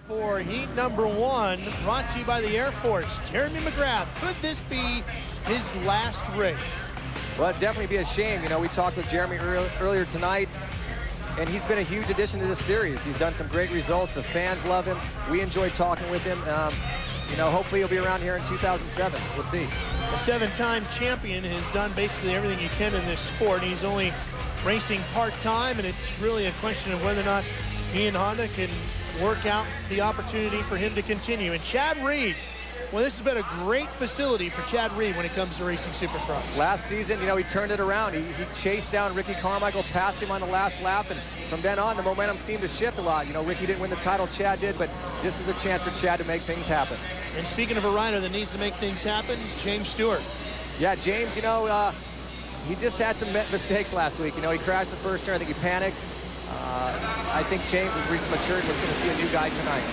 for heat number 1, brought to you by the Air Force. Jeremy McGrath, could this be his last race? Well, it'd definitely be a shame. You know, we talked with Jeremy earlier tonight, and he's been a huge addition to this series. He's done some great results. The fans love him. We enjoy talking with him. You know, hopefully he'll be around here in 2007. We'll see. A 7-time champion has done basically everything he can in this sport. He's only racing part-time, and it's really a question of whether or not he and Honda can work out the opportunity for him to continue. And Chad Reed, well, this has been a great facility for Chad Reed when it comes to racing Supercross. Last season, you know, he turned it around. He chased down Ricky Carmichael, passed him on the last lap, and from then on, the momentum seemed to shift a lot. You know, Ricky didn't win the title, Chad did, but this is a chance for Chad to make things happen. And speaking of a rider that needs to make things happen, James Stewart. Yeah, James, you know, he just had some mistakes last week. You know, he crashed the first turn. I think he panicked. I think James has reached maturity. We're going to see a new guy tonight.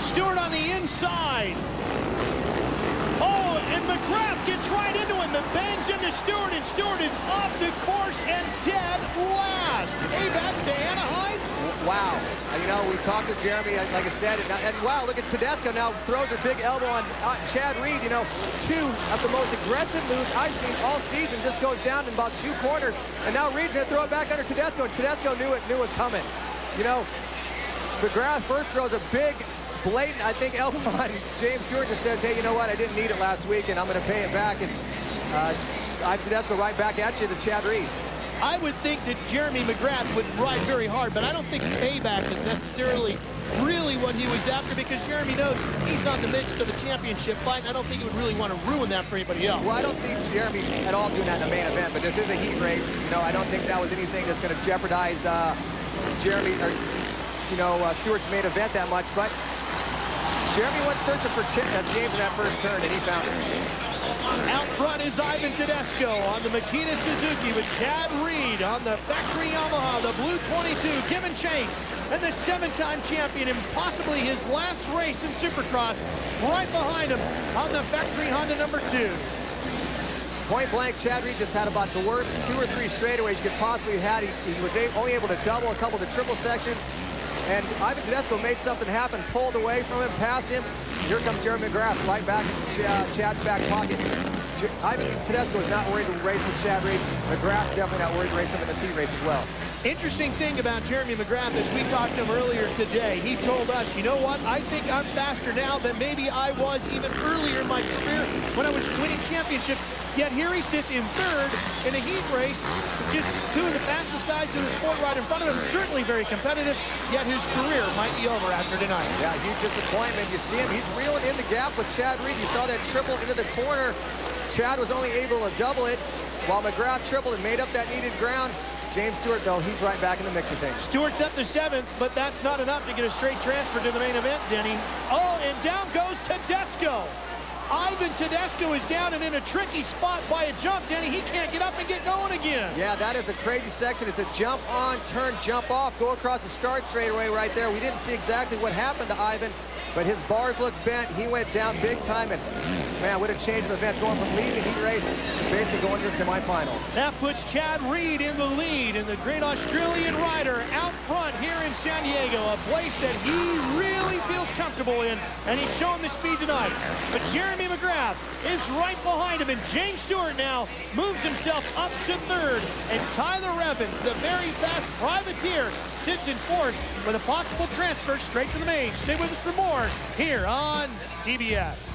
Stewart on the inside. Oh, and McGrath gets right into him and bangs into Stewart, and Stewart is off the course and dead last. Hey, back to Anaheim. Wow. You know, we talked to Jeremy, like I said, and wow, look at Tedesco now throws a big elbow on Chad Reed. You know, 2 of the most aggressive moves I've seen all season just goes down in about 2 corners, and now Reed's going to throw it back under Tedesco, and Tedesco knew it was coming. You know, McGrath first throws a big, blatant, I think, elbow on James Stewart, just says, hey, you know what, I didn't need it last week, and I'm going to pay it back, and Tedesco right back at you to Chad Reed. I would think that Jeremy McGrath would ride very hard, but I don't think payback is necessarily really what he was after, because Jeremy knows he's not in the midst of a championship fight, and I don't think he would really want to ruin that for anybody else. Well, I don't think Jeremy at all doing that in the main event, but this is a heat race. You know, I don't think that was anything that's going to jeopardize Jeremy or, you know, Stewart's main event that much, but Jeremy went searching for James in that first turn, and he found it. Out front is Ivan Tedesco on the Makita Suzuki with Chad Reed on the factory Yamaha, the blue 22, giving chase, and the 7-time champion in possibly his last race in Supercross right behind him on the factory Honda number 2. Point blank, Chad Reed just had about the worst 2 or 3 straightaways you could possibly have had. He was only able to double a couple of the triple sections. And Ivan Tedesco made something happen, pulled away from him, passed him. Here comes Jeremy McGrath right back in Chad's back pocket. Ivan Tedesco is not worried to race with Chad Reed. McGrath's definitely not worried to race him in this heat race as well. Interesting thing about Jeremy McGrath, as we talked to him earlier today, he told us, you know what, I think I'm faster now than maybe I was even earlier in my career when I was winning championships. Yet here he sits in 3rd in a heat race, just 2 of the fastest guys in the sport right in front of him, certainly very competitive, yet his career might be over after tonight. Yeah, huge disappointment. You see him, he's reeling in the gap with Chad Reed. You saw that triple into the corner. Chad was only able to double it, while McGrath tripled and made up that needed ground. James Stewart, though, he's right back in the mix of things. Stewart's up to 7th, but that's not enough to get a straight transfer to the main event, Denny. Oh, and down goes Tedesco. Ivan Tedesco is down and in a tricky spot by a jump, Denny. He can't get up and get going again. Yeah, that is a crazy section. It's a jump on, turn, jump off, go across the start straightaway right there. We didn't see exactly what happened to Ivan, but his bars looked bent. He went down big time, and man, what a change of events, going from leading the heat race to basically going to the semifinal. That puts Chad Reed in the lead, and the great Australian rider out front here in San Diego, a place that he really feels comfortable in, and he's showing the speed tonight. But Jeremy McGrath is right behind him, and James Stewart now moves himself up to 3rd, and Tyler Evans, the very fast privateer, sits in 4th with a possible transfer straight to the main. Stay with us for more here on CBS.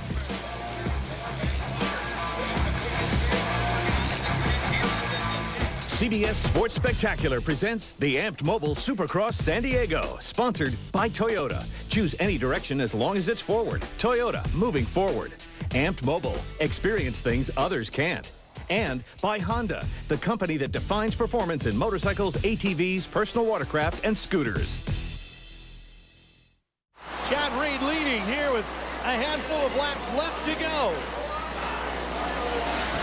CBS Sports Spectacular presents the Amped Mobile Supercross San Diego, sponsored by Toyota. Choose any direction as long as it's forward. Toyota, moving forward. Amped Mobile, experience things others can't. And by Honda, the company that defines performance in motorcycles, ATVs, personal watercraft, and scooters. Chad Reed leading here with a handful of laps left to go.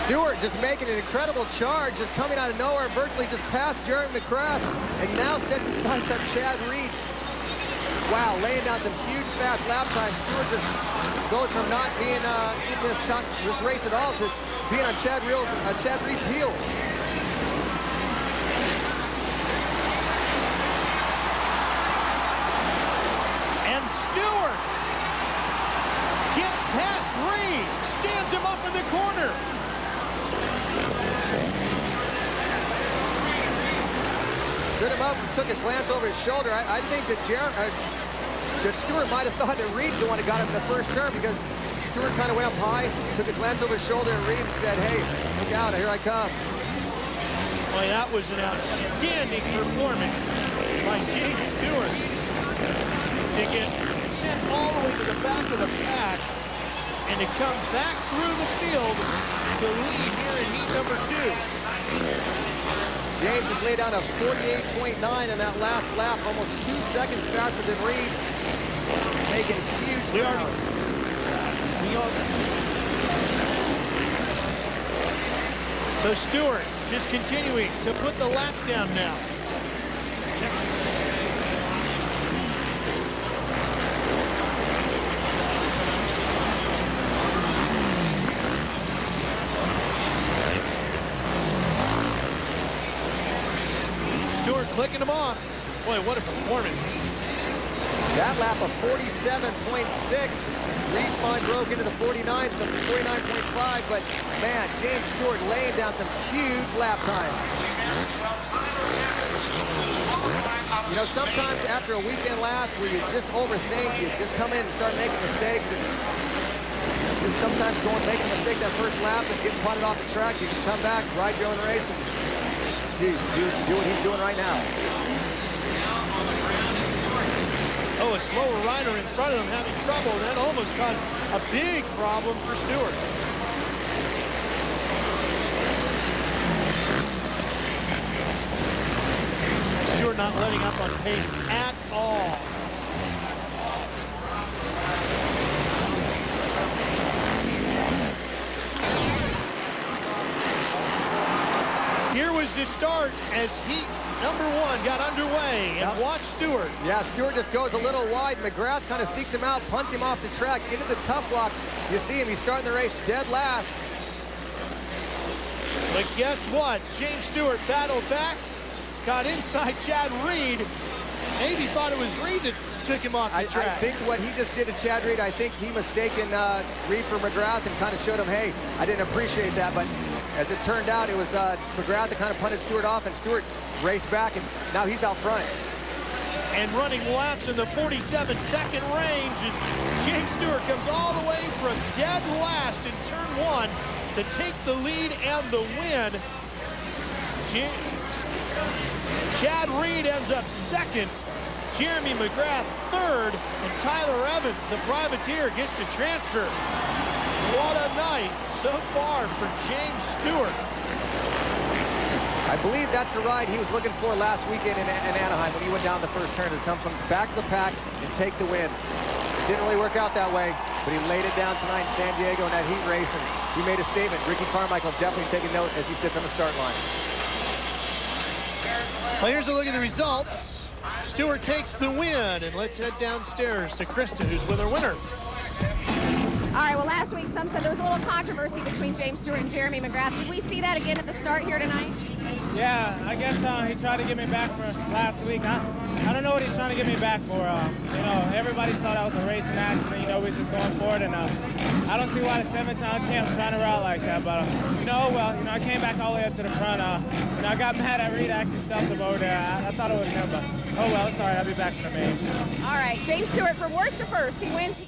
Stewart just making an incredible charge, just coming out of nowhere, virtually just past Jeremy McGrath, and now sets his sights on Chad Reed. Wow, laying down some huge fast lap times. Stewart just goes from not being in this race at all to being on Chad Reed's heels. in the corner. Stood him up and took a glance over his shoulder. I think that Stewart might have thought that Reed was the one who got him in the first turn, because Stewart kind of went up high, took a glance over his shoulder, and Reed said, hey, look out, here I come. Boy, that was an outstanding performance by James Stewart to get sent all the way to the back of the pack and to come back through the field to lead here in heat number 2. James just laid down a 48.9 in that last lap, almost 2 seconds faster than Reed, making huge ground. So Stewart just continuing to put the laps down now. Check. Stewart clicking them off. Boy, what a performance. That lap of 47.6. Reed finally broke into the 49 to the 49.5, but man, James Stewart laying down some huge lap times. You know, sometimes after a weekend last where you just overthink, you just come in and start making mistakes, and just sometimes making a mistake that first lap and getting punted off the track, you can come back, ride your own race, and geez, do what he's doing right now. Oh, a slower rider in front of him having trouble. That almost caused a big problem for Stewart. Stewart not letting up on pace at all. Here was the start as heat number 1 got underway, and watch Stewart. Yeah, Stewart just goes a little wide. McGrath kind of seeks him out, punts him off the track into the tough blocks. You see him, he's starting the race dead last. But guess what? James Stewart battled back, got inside Chad Reed. Maybe thought it was Reed that took him off the track. I think what he just did to Chad Reed, I think he mistaken Reed for McGrath and kind of showed him, hey, I didn't appreciate that, but as it turned out, it was McGrath that kind of punted Stewart off, and Stewart raced back, and now he's out front. And running laps in the 47-second range as James Stewart comes all the way from dead last in turn 1 to take the lead and the win. Chad Reed ends up 2nd. Jeremy McGrath 3rd, and Tyler Evans, the privateer, gets to transfer. What a night so far for James Stewart. I believe that's the ride he was looking for last weekend in Anaheim when he went down the first turn, to come from back of the pack and take the win. Didn't really work out that way, but he laid it down tonight in San Diego in that heat race, and he made a statement. Ricky Carmichael definitely taking note as he sits on the start line. Well, here's a look at the results. Stewart takes the win, and let's head downstairs to Krista, who's with our winner. All right, well, last week some said there was a little controversy between James Stewart and Jeremy McGrath. Did we see that again at the start here tonight? Yeah, I guess he tried to get me back for last week. I don't know what he's trying to get me back for. You know, everybody thought I was a racing accident. You know, we was just going for it, and I don't see why the 7-time champ's trying to ride like that. But you know, well, you know, I came back all the way up to the front. You know, I got mad at Reed. Actually stuffed him over there. I thought it was him, but oh well, it's all right. I'll be back for the main. All right, James Stewart from worst to first. He wins.